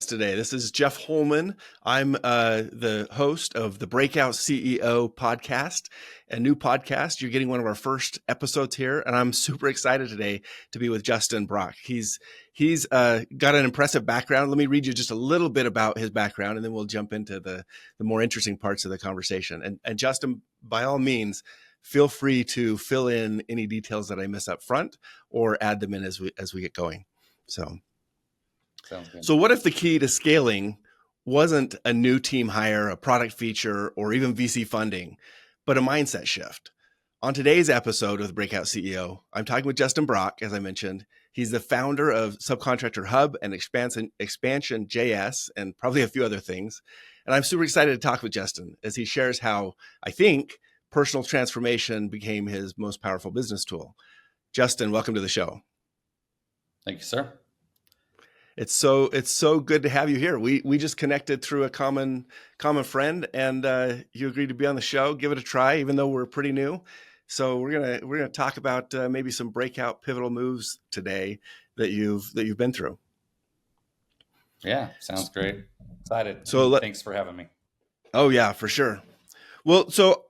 Today. This is Jeff Holman. I'm the host of the Breakout CEO podcast, a new podcast. You're getting one of our first episodes here, and I'm super excited today to be with Justin Brach. He's got an impressive background. Let me read you just a little bit about his background, and then we'll jump into the more interesting parts of the conversation. And Justin, by all means, feel free to fill in any details that I miss up front or add them in as we get going. Sounds good. So what if the key to scaling wasn't a new team hire, a product feature, or even VC funding, but a mindset shift? On today's episode of the Breakout CEO, I'm talking with Justin Brach, as I mentioned. He's the founder of SubcontractorHub and Expansion JS, and probably a few other things. And I'm super excited to talk with Justin as he shares how, I think, personal transformation became his most powerful business tool. Justin, welcome to the show. Thank you, sir. It's so good to have you here. We just connected through a common friend, and you agreed to be on the show. Give it a try, even though we're pretty new. So we're gonna talk about maybe some breakout pivotal moves today that you've been through. Yeah, sounds great. Excited. So thanks for having me. Oh yeah, for sure. Well, so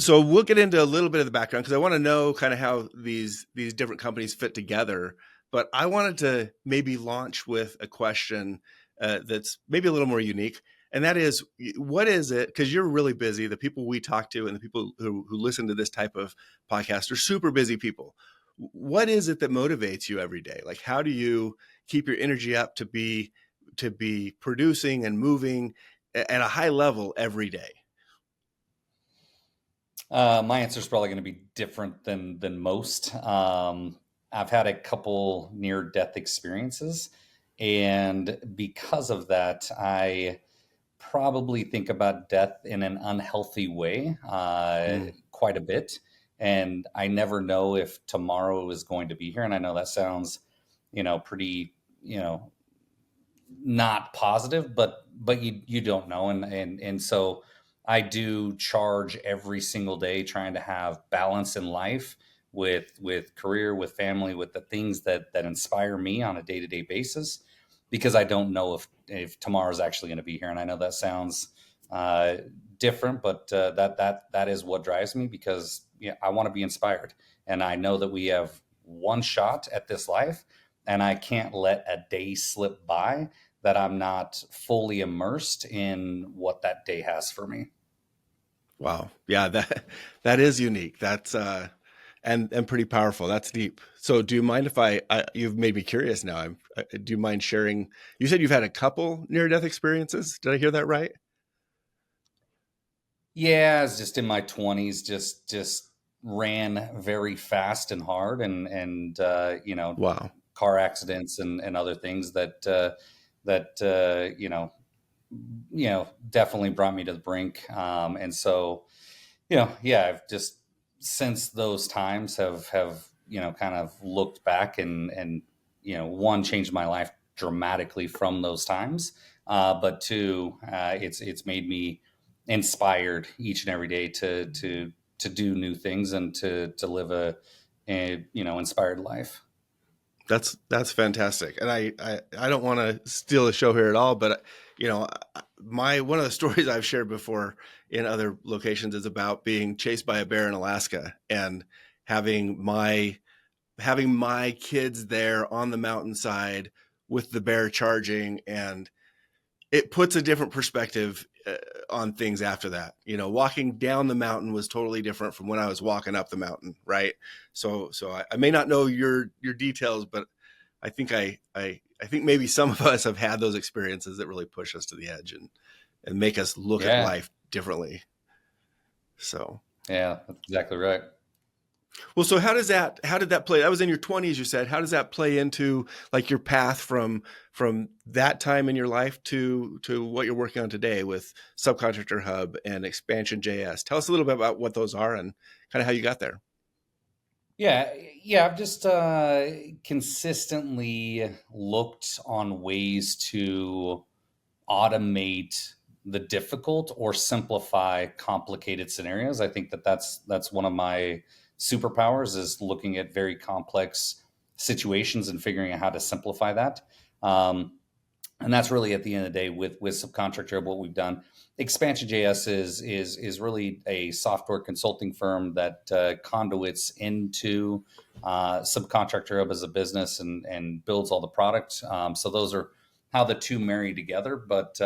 we'll get into a little bit of the background because I want to know kind of how these different companies fit together. But I wanted to maybe launch with a question that's maybe a little more unique. And that is, what is it? Because you're really busy. The people we talk to and the people who listen to this type of podcast are super busy people. What is it that motivates you every day? Like, how do you keep your energy up to be producing and moving at a high level every day? My answer is probably going to be different than most. I've had a couple near-death experiences, and because of that, I probably think about death in an unhealthy way quite a bit. And I never know if tomorrow is going to be here. And I know that sounds, pretty, not positive, but you don't know. And so I do charge every single day trying to have balance in life with career, with family, with the things that inspire me on a day-to-day basis, because I don't know if tomorrow's actually going to be here. And I know that sounds different, but that is what drives me, because I want to be inspired. And I know that we have one shot at this life, and I can't let a day slip by that I'm not fully immersed in what that day has for me. Wow. Yeah, that is unique. That's and pretty powerful. That's deep. So do you mind if you've made me curious now. Do you mind sharing? You said you've had a couple near-death experiences. Did I hear that right? Yeah, I was just in my 20s, just ran very fast and hard, and Wow. car accidents and other things that definitely brought me to the brink. And so, I've just, since those times have kind of looked back and one, changed my life dramatically from those times, but two, it's made me inspired each and every day to do new things and to live a inspired life. That's fantastic. And I don't want to steal the show here at all, but one of the stories I've shared before in other locations is about being chased by a bear in Alaska and having my kids there on the mountainside with the bear charging, and it puts a different perspective on things after that. Walking down the mountain was totally different from when I was walking up the mountain, right? So I may not know your details, but I think I think maybe some of us have had those experiences that really push us to the edge and make us look at life differently. So yeah, that's exactly right. Well, so how did that play? That was in your 20s, you said. How does that play into like your path from that time in your life to what you're working on today with SubcontractorHub and Expansion JS? Tell us a little bit about what those are and kind of how you got there. Yeah. I've just consistently looked on ways to automate the difficult or simplify complicated scenarios. I think that's one of my superpowers, is looking at very complex situations and figuring out how to simplify that. And that's really at the end of the day with Subcontractor what we've done. Expansion JS is really a software consulting firm that conduits into Subcontractor Hub as a business and builds all the product. So those are how the two marry together. But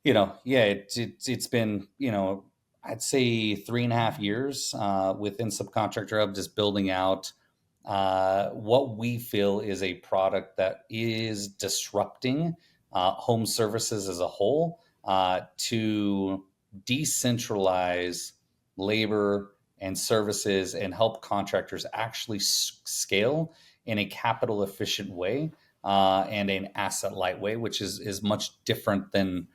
yeah, it's been, I'd say 3.5 years within Subcontractor Hub, just building out what we feel is a product that is disrupting home services as a whole to decentralize labor and services and help contractors actually scale in a capital efficient way and an asset light way, which is much different than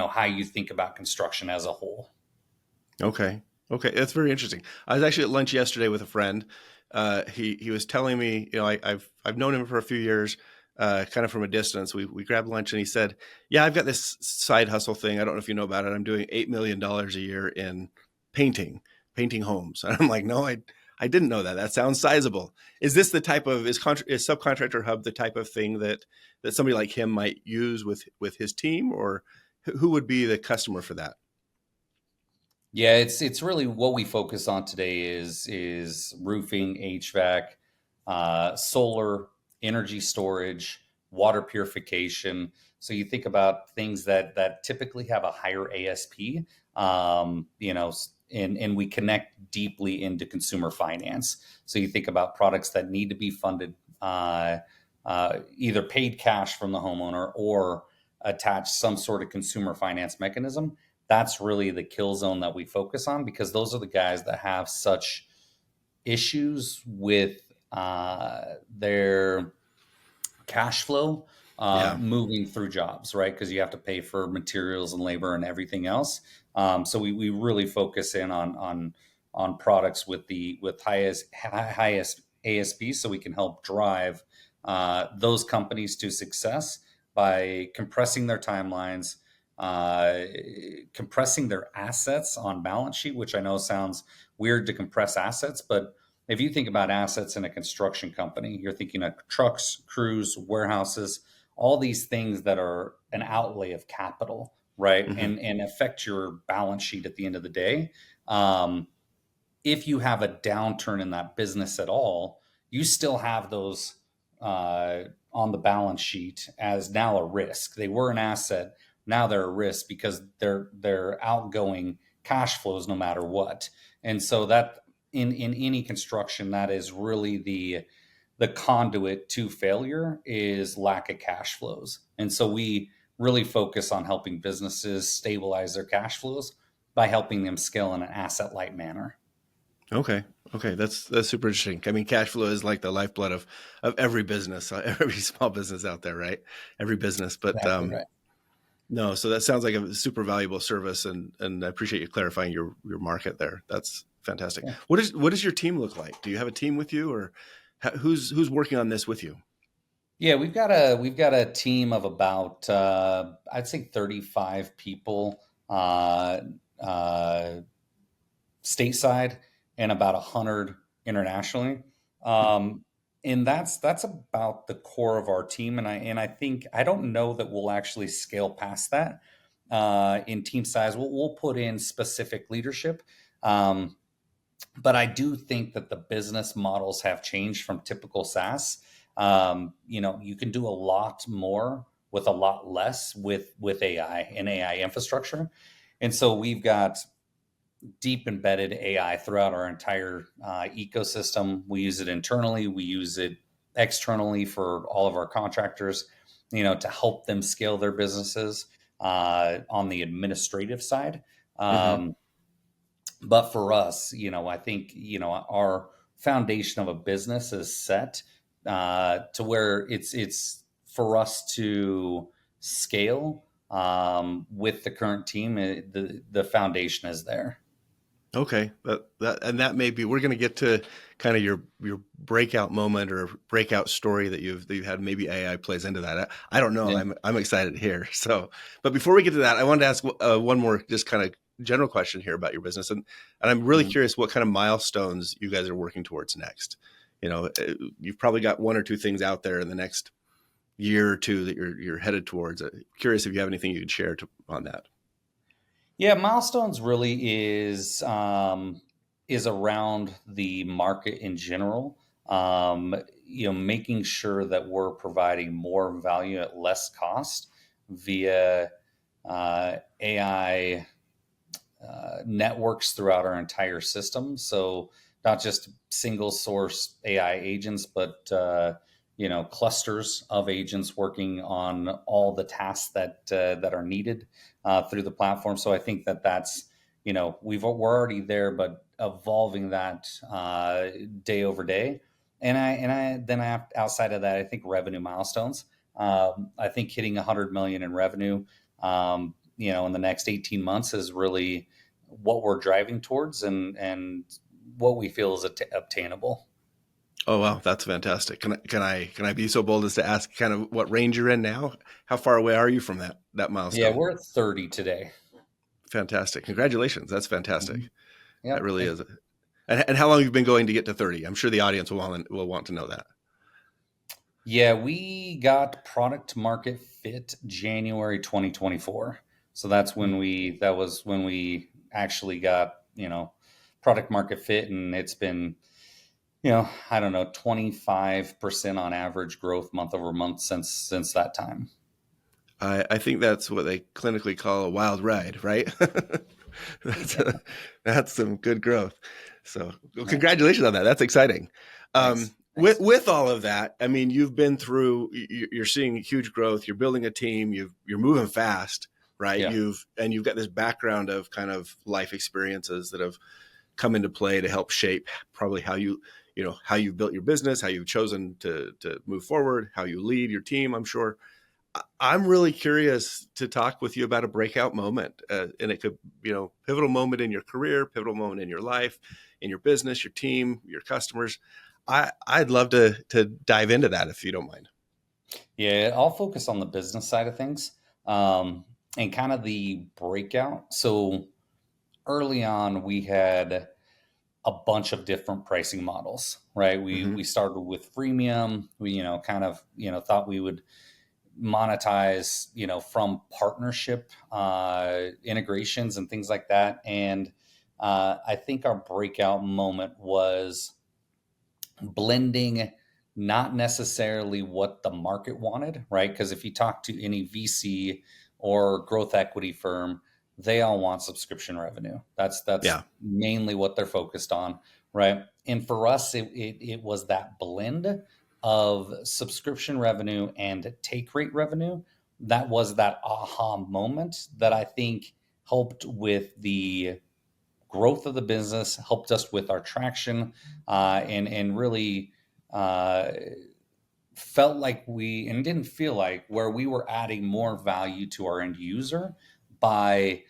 how you think about construction as a whole. Okay. Okay. That's very interesting. I was actually at lunch yesterday with a friend. He was telling me, I've known him for a few years, kind of from a distance. We grabbed lunch and he said, "Yeah, I've got this side hustle thing. I don't know if you know about it. I'm doing $8 million a year in painting homes." And I'm like, "No, I didn't know that. That sounds sizable." Is this the type of is Subcontractor Hub the type of thing that somebody like him might use with his team, or who would be the customer for that? Yeah, it's really what we focus on today is roofing, HVAC, solar, energy storage, water purification. So you think about things that typically have a higher ASP, and we connect deeply into consumer finance. So you think about products that need to be funded, either paid cash from the homeowner or attach some sort of consumer finance mechanism. That's really the kill zone that we focus on, because those are the guys that have such issues with their cash flow Yeah. moving through jobs, right? Because you have to pay for materials and labor and everything else. So we really focus in on products with highest ASP, so we can help drive those companies to success by compressing their timelines, uh, compressing their assets on balance sheet, which I know sounds weird to compress assets, but if you think about assets in a construction company, you're thinking of trucks, crews, warehouses, all these things that are an outlay of capital, right? Hmm. And affect your balance sheet at the end of the day. Um, if you have a downturn in that business at all, you still have those on the balance sheet as now a risk. They were an asset, now they're a risk because they're outgoing cash flows no matter what. And so that in any construction, that is really the conduit to failure is lack of cash flows. And so we really focus on helping businesses stabilize their cash flows by helping them scale in an asset light manner. Okay. Okay. That's super interesting. I mean, cash flow is like the lifeblood of every business, every small business out there, right? Every business. But Exactly right. no, so that sounds like a super valuable service, and I appreciate you clarifying your market there. That's fantastic. Yeah. What does your team look like? Do you have a team with you, or who's working on this with you? Yeah, we've got a team of about I'd say 35 people uh, stateside and about 100 internationally. Um, and that's about the core of our team. And I think I don't know that we'll actually scale past that in team size. We'll put in specific leadership. Um, but I do think that the business models have changed from typical SaaS. You can do a lot more with a lot less with AI and AI infrastructure, and so we've got deep embedded AI throughout our entire ecosystem. We use it internally, we use it externally for all of our contractors, to help them scale their businesses on the administrative side. Hmm. Um, but for us, I think, our foundation of a business is set to where it's for us to scale with the current team. The foundation is there. Okay, that may be. We're going to get to kind of your breakout moment or breakout story that you've had. Maybe AI plays into that. I don't know. Yeah. I'm excited to hear. So, but before we get to that, I wanted to ask one more just kind of general question here about your business, and I'm really Mhm. curious what kind of milestones you guys are working towards next. You've probably got one or two things out there in the next year or two that you're headed towards. Curious if you have anything you could share on that. Yeah, milestones really is around the market in general. Making sure that we're providing more value at less cost via AI networks throughout our entire system. So not just single source AI agents, but clusters of agents working on all the tasks that are needed through the platform. So I think that's we're already there, but evolving that day over day. Outside of that, I think revenue milestones. I think hitting 100 million in revenue, in the next 18 months is really what we're driving towards and what we feel is obtainable. Oh wow, that's fantastic. Can I be so bold as to ask kind of what range you're in now? How far away are you from that Yeah, milestone? we're at 30 today. Fantastic. Congratulations. That's fantastic. Mhm. That Yep. really is. And how long have you been going to get to 30? I'm sure the audience will want to know that. Yeah, we got product market fit January 2024. So that was when we actually got, product market fit, and it's been, I don't know, 25% on average growth month over month since that time. I think that's what they clinically call a wild ride, right? that's Yeah. that's some good growth. So, well, Yeah. congratulations on that. That's exciting. Thanks. With Thanks. with all of that, I mean, you've been through. You're seeing huge growth. You're building a team. You're moving fast, right? Yeah. You've got this background of kind of life experiences that have come into play to help shape probably how you've built your business, how you've chosen to move forward, how you lead your team. I'm sure. I'm really curious to talk with you about a breakout moment, and it could, pivotal moment in your career, pivotal moment in your life, in your business, your team, your customers. I'd love to dive into that if you don't mind. Yeah, I'll focus on the business side of things, and kind of the breakout. So early on, we had a bunch of different pricing models, right? We Hmm. we started with freemium. We kind of thought we would monetize from partnership integrations and things like that. And I think our breakout moment was blending not necessarily what the market wanted, right? Because if you talk to any VC or growth equity firm, they all want subscription revenue. That's Yeah. mainly what they're focused on, right? And for us, it was that blend of subscription revenue and take rate revenue. That was that aha moment that I think helped with the growth of the business, helped us with our traction, and really uh, felt like we and didn't feel like where we were adding more value to our end user by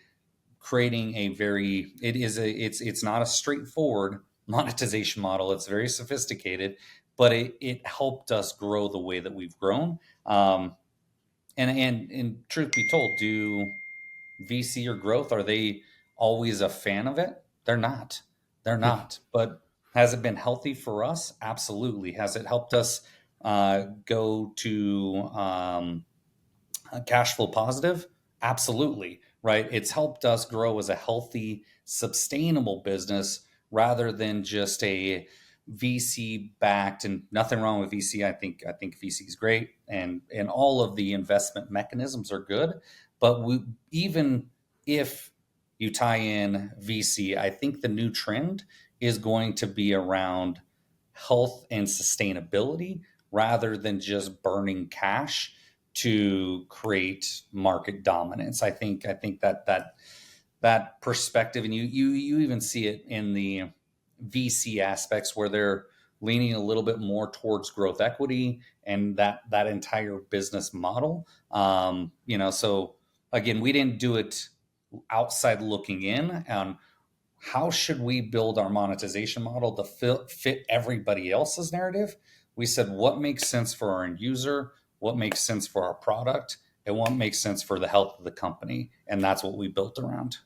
creating a very it's not a straightforward monetization model. It's very sophisticated, but it helped us grow the way that we've grown. And truth be told, do VC or growth, are they always a fan of it? They're not. They're not. But has it been healthy for us? Absolutely. Has it helped us go to cash flow positive? Absolutely. Right. It's helped us grow as a healthy, sustainable business rather than just a VC backed, and nothing wrong with VC. I think VC is great, and all of the investment mechanisms are good. But even if you tie in VC, I think the new trend is going to be around health and sustainability rather than just burning cash to create market dominance. I think that perspective, and you even see it in the VC aspects where they're leaning a little bit more towards growth equity and that entire business model. So again, we didn't do it outside looking in on how should we build our monetization model to fit everybody else's narrative. We said what makes sense for our end user, what makes sense for our product, and what makes sense for the health of the company, and that's what we built around.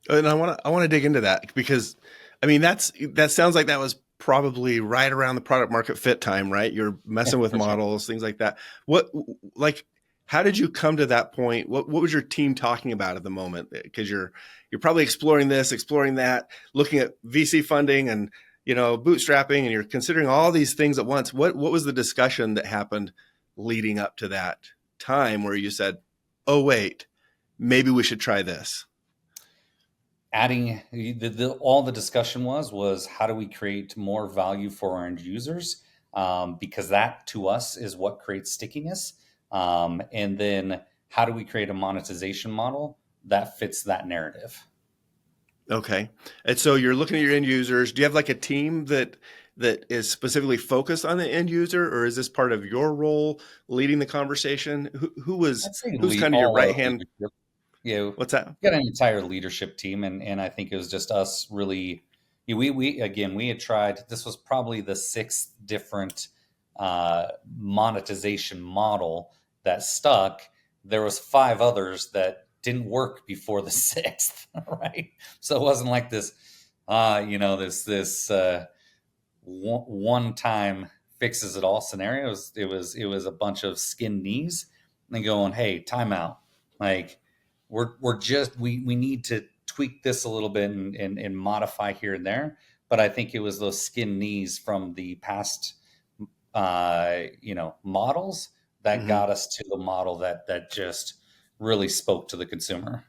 And I want to dig into that because, I mean, that sounds like that was probably right around the product market fit time, right? You're messing with For sure. models, things like that. What, like, how did you come to that point? What was your team talking about at the moment? Because you're probably exploring this, exploring that, looking at VC funding and bootstrapping, and you're considering all these things at once. What was the discussion that happened leading up to that time where you said, "Oh wait, maybe we should try this"? Adding all the discussion was how do we create more value for our end users, because that to us is what creates stickiness, and then how do we create a monetization model that fits that narrative. Okay. And so you're looking at your end users. Do you have like a team that is specifically focused on the end user, or is this part of your role leading the conversation? I'd say Who's kind of your all right of hand? leadership. Yeah, What's that? we got an entire leadership team, and I think it was just us really. We again, we had tried. This was probably the sixth different monetization model that stuck. There was five others that didn't work before the sixth, right? So it wasn't like this, this one time fixes it all scenarios. It was a bunch of skinned knees and going, hey, timeout. Like we're just we need to tweak this a little bit and modify here and there. But I think it was those skinned knees from the past models that Hmm. got us to the model that just really spoke to the consumer.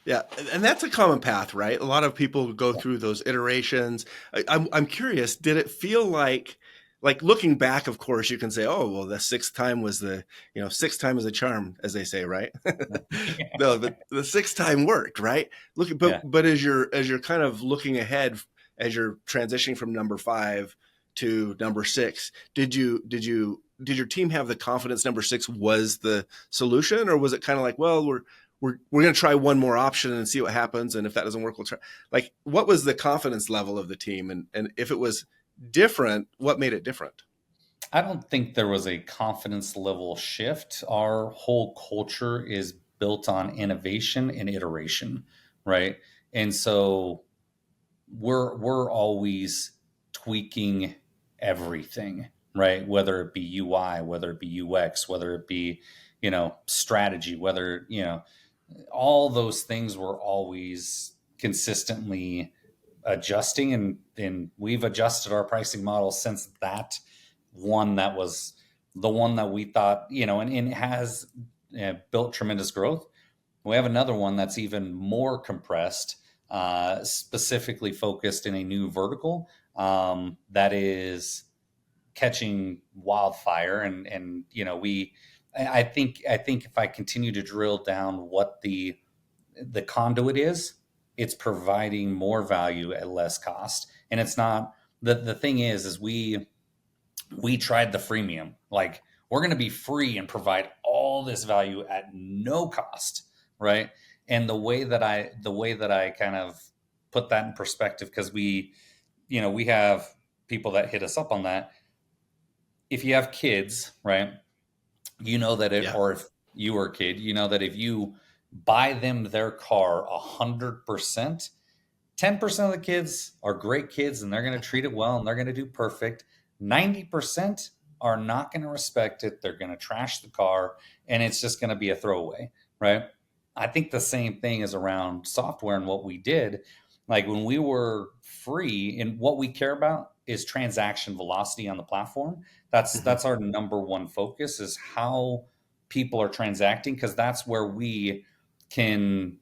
Yeah, and that's a common path, right? A lot of people go through those iterations. I'm curious. Did it feel like looking back? Of course, you can say, "Oh, well, the sixth time was sixth time is a charm," as they say, right? No, but the sixth time worked, right? Look, Yeah. but as you're kind of looking ahead, as you're transitioning from number five to number six, did your team have the confidence number six was the solution, or was it kind of like, well, we're going to try one more option and see what happens, and if that doesn't work, we'll try. Like, what was the confidence level of the team, and if it was different, what made it different? I don't think there was a confidence level shift. Our whole culture is built on innovation and iteration, right? And so we're always tweaking everything, right? Whether it be UI, whether it be UX, whether it be, strategy, whether, all those things were always consistently adjusting, and we've adjusted our pricing model since that one that was the one that we thought, and it has built tremendous growth. We have another one that's even more compressed, specifically focused in a new vertical, that is catching wildfire. And I think if I continue to drill down what the conduit is, it's providing more value at less cost. And it's not the thing is we tried the freemium. Like, we're going to be free and provide all this value at no cost, right? And the way that I kind of put that in perspective, because we have people that hit us up on that. If you have kids, right, Yeah. or if you were a kid, that if you buy them their car 100%, 10% of the kids are great kids and they're going to treat it well and they're going to do perfect. 90% are not going to respect it. They're going to trash the car and it's just going to be a throwaway, right? I think the same thing is around software and what we did. Like, when we were free, and what we care about is transaction velocity on the platform. That's Hmm. that's our number one focus, is how people are transacting, because that's where we can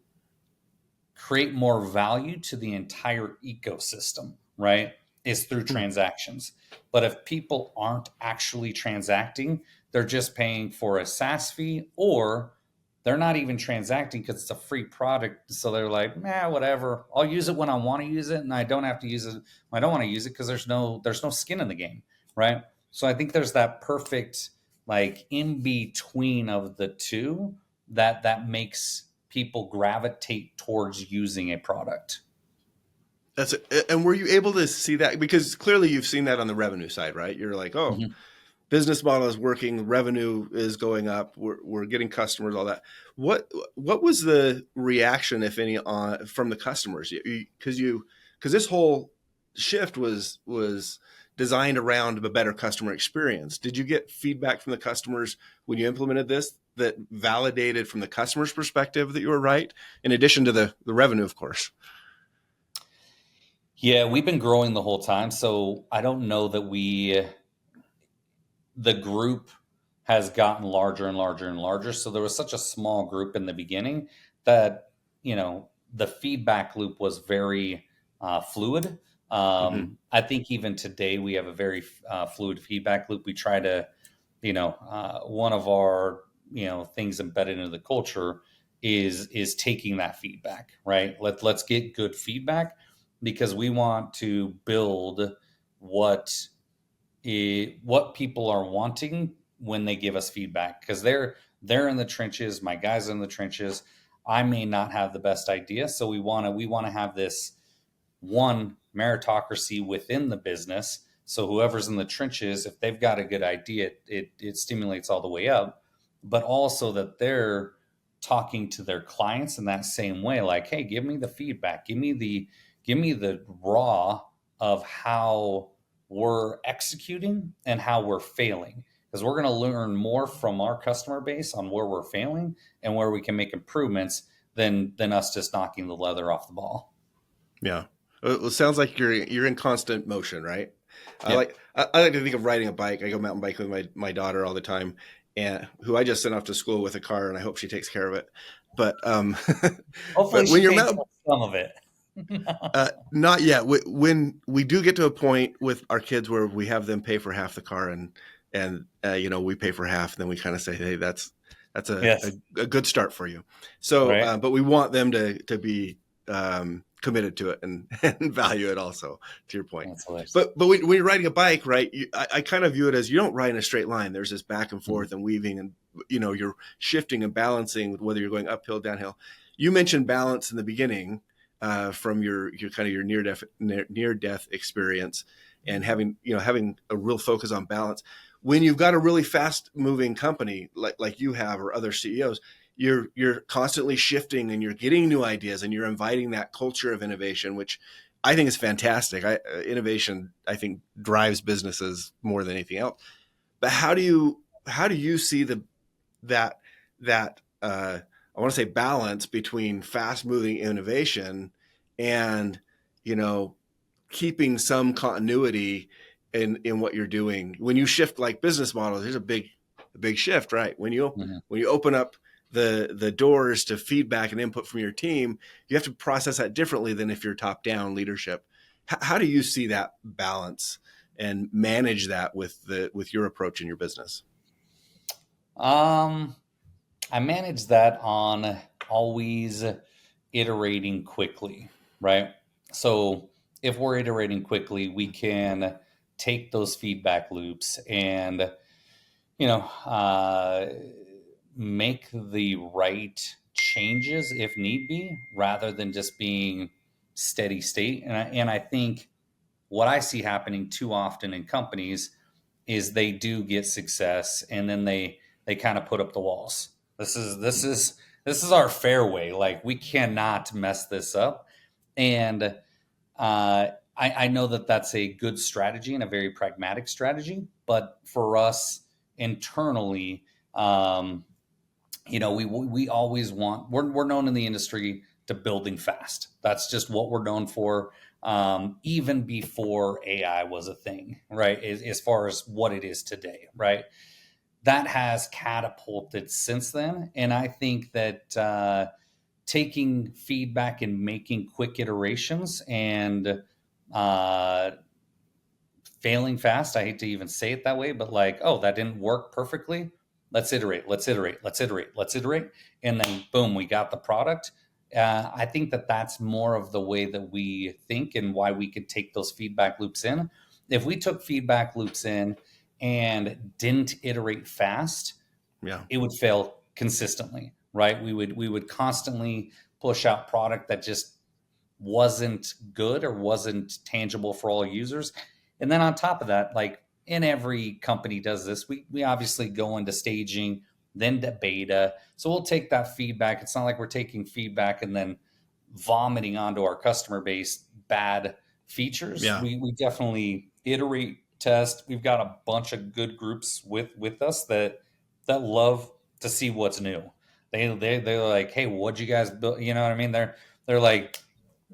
create more value to the entire ecosystem, right? Is through transactions. But if people aren't actually transacting, they're just paying for a SaaS fee, or they're not even transacting because it's a free product. So they're like, nah, whatever. I'll use it when I want to use it, and I don't have to use it when I don't want to use it, because there's no skin in the game, right? So I think there's that perfect, like, in between of the two that makes people gravitate towards using a product. That's it. And were you able to see that? Because clearly you've seen that on the revenue side, right? You're like, oh, Mhm. business model is working, revenue is going up, we're getting customers, all that. What was the reaction, if any, from the customers? Because this whole shift was designed around a better customer experience. Did you get feedback from the customers when you implemented this that validated from the customer's perspective that you were right, in addition to the revenue, of course? Yeah, we've been growing the whole time, so I don't know that the group has gotten larger and larger and larger. So there was such a small group in the beginning that, the feedback loop was very fluid. Mm-hmm. I think even today we have a very fluid feedback loop. We try to, one of our, things embedded into the culture is taking that feedback, right? Let's get good feedback because we want to build what what people are wanting when they give us feedback, because they're in the trenches, my guys are in the trenches. I may not have the best idea, so we want to have this one meritocracy within the business. So whoever's in the trenches, if they've got a good idea, it stimulates all the way up, but also that they're talking to their clients in that same way, like, hey, give me the feedback, give me the raw of how we're executing and how we're failing, because we're going to learn more from our customer base on where we're failing and where we can make improvements than us just knocking the leather off the ball. Yeah. Well, it sounds like you're in constant motion, right? Yep. I like to think of riding a bike. I go mountain biking with my daughter all the time, and who I just sent off to school with a car, and I hope she takes care of it. But Hopefully but when she you're paints mountain, some of it. not yet. When we do get to a point with our kids where we have them pay for half the car, and we pay for half, then we kind of say, hey, that's Yes. a good start for you. So, Right. but we want them to be committed to it and, and value it also. To your point, That's hilarious. but when you're riding a bike, right? I kind of view it as you don't ride in a straight line. There's this back and Mhm. forth and weaving, and you're shifting and balancing with whether you're going uphill, downhill. You mentioned balance in the beginning, from your kind of your near death experience, and having a real focus on balance. When you've got a really fast moving company like you have, or other CEOs, you're constantly shifting and you're getting new ideas and you're inviting that culture of innovation, which I think is fantastic. Innovation, I think, drives businesses more than anything else. But how do you see that that I want to say balance between fast moving innovation and you know keeping some continuity in what you're doing? When you shift like business models, there's a big shift, right? Mhm. When you open up the doors to feedback and input from your team, you have to process that differently than if you're top down leadership. How do you see that balance and manage that with your approach in your business? Um, I manage that on always iterating quickly, right? So if we're iterating quickly, we can take those feedback loops and, you know, uh, make the right changes if need be, rather than just being steady state. And I think what I see happening too often in companies is they do get success and then they kind of put up the walls. This is our fairway. Like, we cannot mess this up. And I know that that's a good strategy and a very pragmatic strategy. But for us internally, um, we always we're known in the industry to building fast. That's just what we're known for. Even before AI was a thing, right? As far as what it is today, right? That has catapulted since then. And I think that taking feedback and making quick iterations and uh, failing fast. I hate to even say it that way, but like, oh, that didn't work perfectly. Let's iterate, let's iterate, let's iterate, let's iterate. And then boom, we got the product. I think that that's more of the way that we think and why we could take those feedback loops in. If we took feedback loops in and didn't iterate fast, Yeah. it would fail consistently, right? We would constantly push out product that just wasn't good or wasn't tangible for all users. And then on top of that, like, in every company does this, we obviously go into staging, then to beta. So we'll take that feedback. It's not like we're taking feedback and then vomiting onto our customer base bad features. Yeah. We definitely iterate, test. We've got a bunch of good groups with us that love to see what's new. They're like, hey, what'd you guys build? You know what I mean? They're like,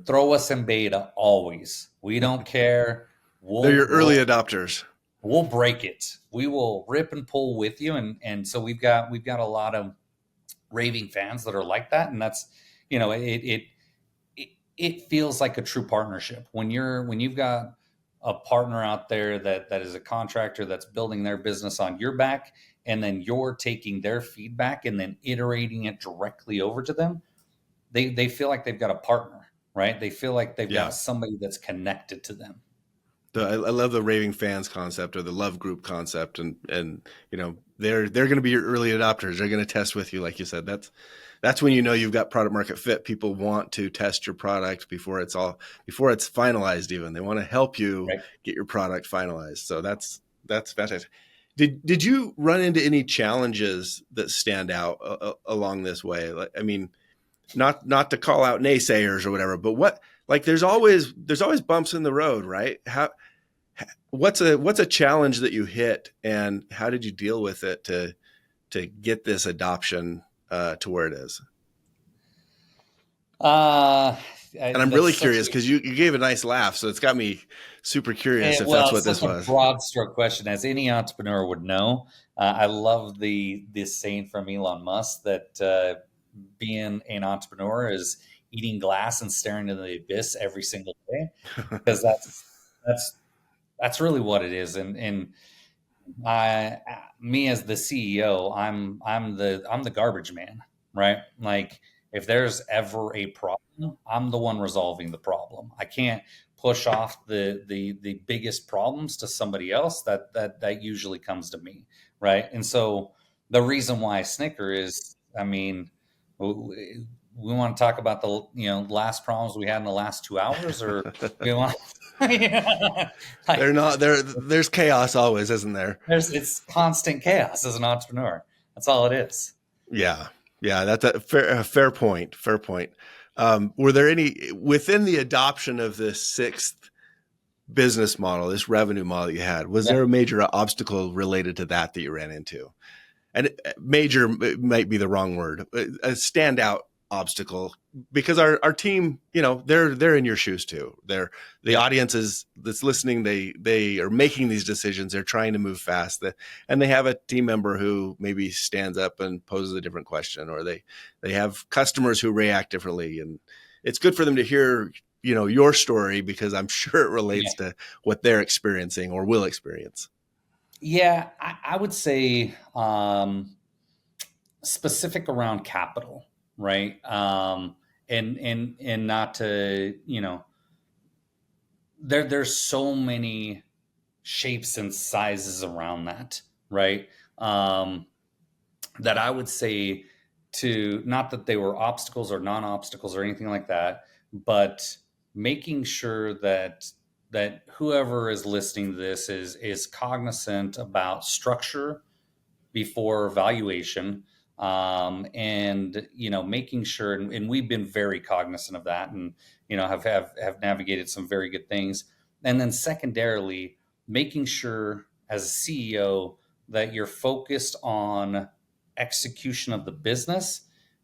throw us in beta always. We don't care. They're We'll your early we'll adopters. we'll break it. We will rip and pull with you. And so we've got a lot of raving fans that are like that. And that's, it feels like a true partnership when you've got a partner out there that is a contractor that's building their business on your back, and then you're taking their feedback and then iterating it directly over to them. They feel like they've got a partner, right? They feel like they've Yeah. got somebody that's connected to them. I love the raving fans concept or the love group concept, and they're going to be your early adopters. They're going to test with you, like you said. That's when you know you've got product market fit. People want to test your product before it's finalized. Even they want to help you Right. get your product finalized. So that's fantastic. Did you run into any challenges that stand out along this way? Like, I mean, not to call out naysayers or whatever, but there's always bumps in the road, right? What's a challenge that you hit, and how did you deal with it to get this adoption to where it is? Uh, And I'm that's really such curious because you gave a nice laugh, so it's got me super curious if well, that's it's what such this a was. broad stroke question, as any entrepreneur would know. I love this saying from Elon Musk that being an entrepreneur is eating glass and staring into the abyss every single day, because that's that's really what it is. And I, me as the CEO, I'm the garbage man, right? Like, if there's ever a problem, I'm the one resolving the problem. I can't push off the biggest problems to somebody else. That usually comes to me, right? And so the reason why I snicker is, I mean, we want to talk about the last problems we had in the last 2 hours, or we want They're like, not there. There's chaos always, isn't there? it's constant chaos as an entrepreneur. That's all it is. Yeah, yeah, that's a fair point. Fair point. Were there any within the adoption of this sixth business model, this revenue model you had? Was Yeah. there a major obstacle related to that you ran into? And major might be the wrong word. A standout obstacle, because our team, they're in your shoes too. They're the Yeah. audiences that's listening. They are making these decisions. They're trying to move fast, and they have a team member who maybe stands up and poses a different question, or they have customers who react differently, and it's good for them to hear your story, because I'm sure it Yeah. relates to what they're experiencing or will experience. Yeah. I would say specific around capital, right? And not to, there's so many shapes and sizes around that, right? That I would say, to not that they were obstacles or non-obstacles or anything like that, but making sure that whoever is listening to this is cognizant about structure before valuation, and making sure, and we've been very cognizant of that, and have navigated some very good things. And then secondarily, making sure as a CEO that you're focused on execution of the business,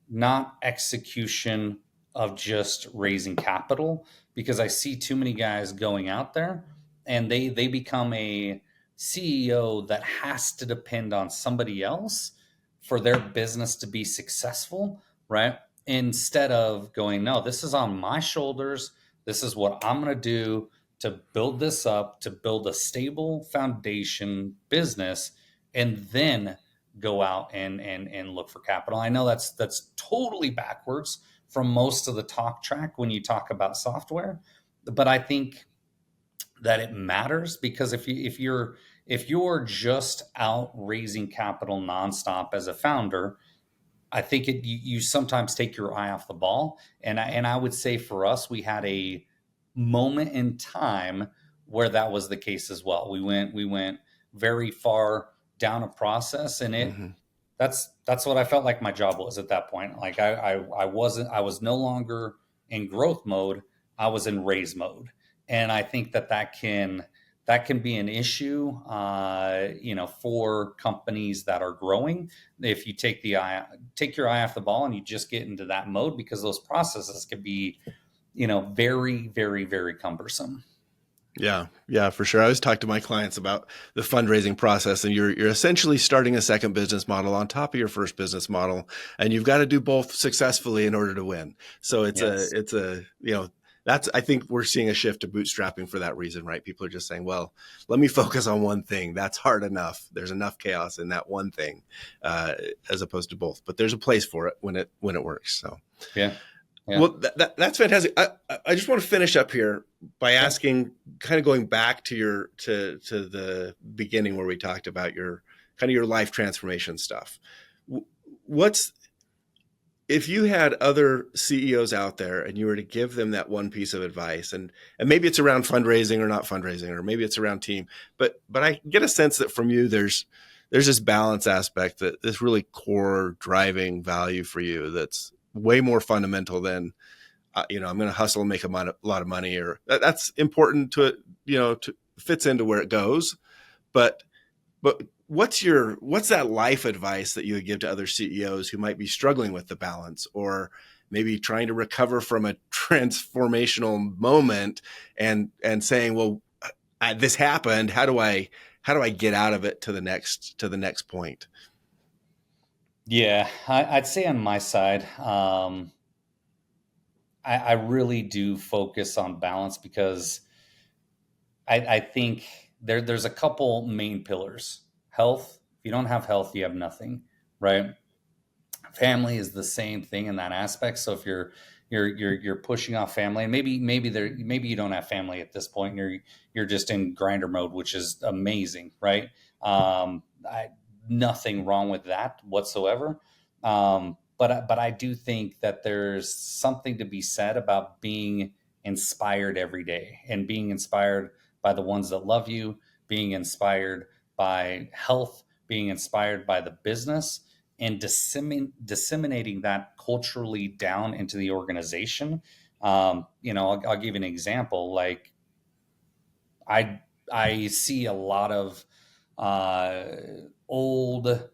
not execution of just raising capital. Because I see too many guys going out there, and they become a CEO that has to depend on somebody else for their business to be successful, right? Instead of going, no, this is on my shoulders. This is what I'm going to do to build this up, to build a stable foundation business, and then go out and look for capital. I know that's totally backwards from most of the talk track when you talk about software, but I think that it matters, because if you're just out raising capital nonstop as a founder, I think you sometimes take your eye off the ball. And I would say for us, we had a moment in time where that was the case as well. We went very far down a process, and Mm-hmm. that's what I felt like my job was at that point. Like, I was no longer in growth mode. I was in raise mode. And I think that can be an issue, for companies that are growing. If you take your eye off the ball and you just get into that mode, because those processes can be, very, very, very cumbersome. Yeah, yeah, for sure. I always talk to my clients about the fundraising process, and you're essentially starting a second business model on top of your first business model, and you've got to do both successfully in order to win. So Yes. it's a that's, I think we're seeing a shift to bootstrapping for that reason, right? People are just saying, well, let me focus on one thing. That's hard enough. There's enough chaos in that one thing, as opposed to both. But there's a place for it when it works. So. Yeah. Yeah. Well, that's fantastic. I just want to finish up here by Yeah. asking, kind of going back to to the beginning where we talked about your kind of your life transformation stuff. What's if you had other CEOs out there and you were to give them that one piece of advice, and maybe it's around fundraising or not fundraising, or maybe it's around team, but I get a sense that from you there's this balance aspect, that this really core driving value for you that's way more fundamental than I'm going to hustle and make a lot of money, or that's important to to fits into where it goes, but what's that life advice that you would give to other CEOs who might be struggling with the balance, or maybe trying to recover from a transformational moment, and saying, well, this happened, how do I get out of it to the next point? Yeah. I'd say on my side, I really do focus on balance, because I think there's a couple main pillars. Health. If you don't have health, you have nothing, right? Family is the same thing in that aspect. So if you're pushing off family, and maybe you don't have family at this point, and you're just in grinder mode, which is amazing, right? Nothing wrong with that whatsoever. But I do think that there's something to be said about being inspired every day, and being inspired by the ones that love you, being inspired by health, being inspired by the business, and disseminating that culturally down into the organization. I'll give you an example. Like, I I see a lot of uh, old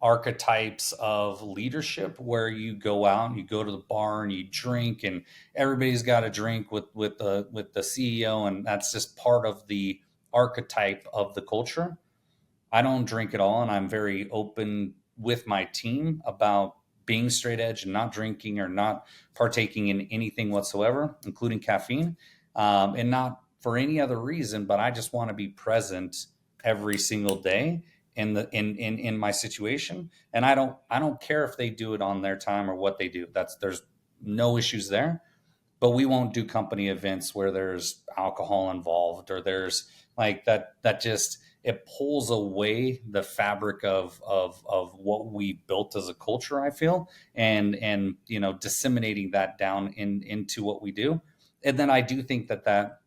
archetypes of leadership, where you go out and you go to the bar and you drink, and everybody's got a drink with the CEO, and that's just part of the archetype of the culture. I don't drink at all, and I'm very open with my team about being straight edge and not drinking or not partaking in anything whatsoever, including caffeine, and not for any other reason. But I just want to be present every single day in my situation, and I don't care if they do it on their time or what they do. There's no issues there. But we won't do company events where there's alcohol involved, or there's like that just it pulls away the fabric of what we built as a culture, I feel. And disseminating that down into what we do. And then I do think that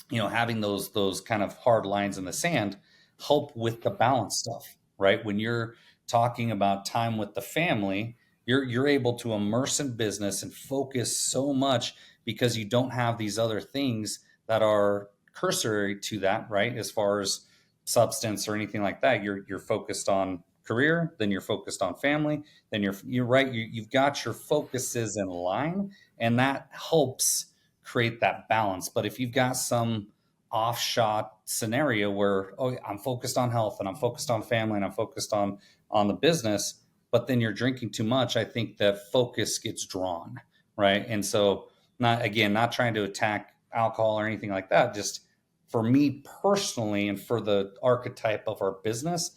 having those kind of hard lines in the sand help with the balance stuff, right? When you're talking about time with the family, you're able to immerse in business and focus so much, because you don't have these other things that are cursory to that, right? As far as substance or anything like that, you're focused on career, then you're focused on family, then you're right. You've got your focuses in line, and that helps create that balance. But if you've got some offshot scenario where, oh, I'm focused on health, and I'm focused on family, and I'm focused on the business, but then you're drinking too much, I think the focus gets drawn, right? And so, not trying to attack alcohol or anything like that, just for me personally and for the archetype of our business,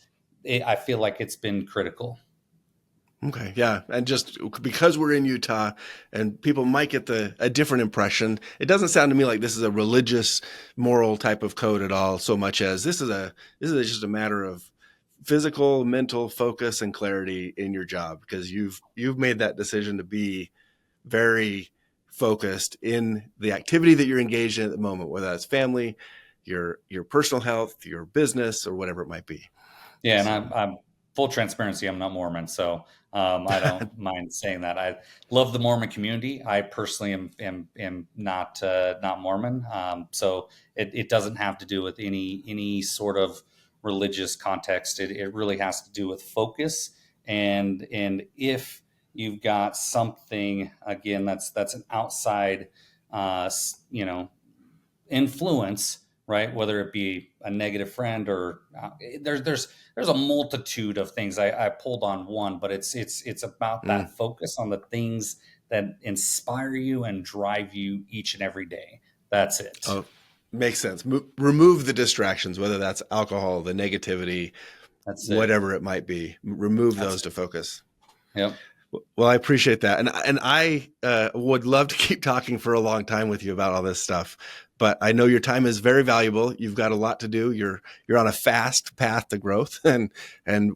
I feel like it's been critical. Okay, yeah, and just because we're in Utah, and people might get a different impression, it doesn't sound to me like this is a religious, moral type of code at all, so much as this is just a matter of physical, mental focus and clarity in your job, because you've made that decision to be very focused in the activity that you're engaged in at the moment, whether that's family, your personal health, your business, or whatever it might be. Yeah, and So, full transparency, I'm not Mormon, so I don't mind saying that. I love the Mormon community. I personally am not Mormon, so it doesn't have to do with any sort of religious context. It really has to do with focus, and if you've got something again that's an outside, you know, influence, right? Whether it be a negative friend or there's a multitude of things. I pulled on one, but it's about Mm. that focus on the things that inspire you and drive you each and every day. That's it. Oh, makes sense. Remove the distractions, whether that's alcohol, the negativity, That's it. whatever it might be. Remove That's those it. to focus. Yep. Well, I appreciate that, and I would love to keep talking for a long time with you about all this stuff. But I know your time is very valuable. You've got a lot to do. You're on a fast path to growth, and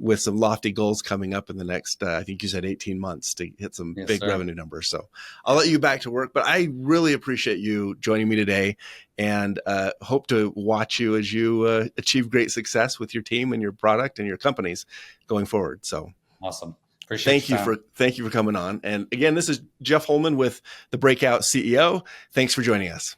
with some lofty goals coming up in the next, I think you said 18 months to hit some Yes, big sir. revenue numbers. So I'll let you back to work. But I really appreciate you joining me today, and hope to watch you as you achieve great success with your team and your product and your companies going forward. So Awesome. Appreciate your time. thank you for coming on. And again, this is Jeff Holman with the Breakout CEO. Thanks for joining us.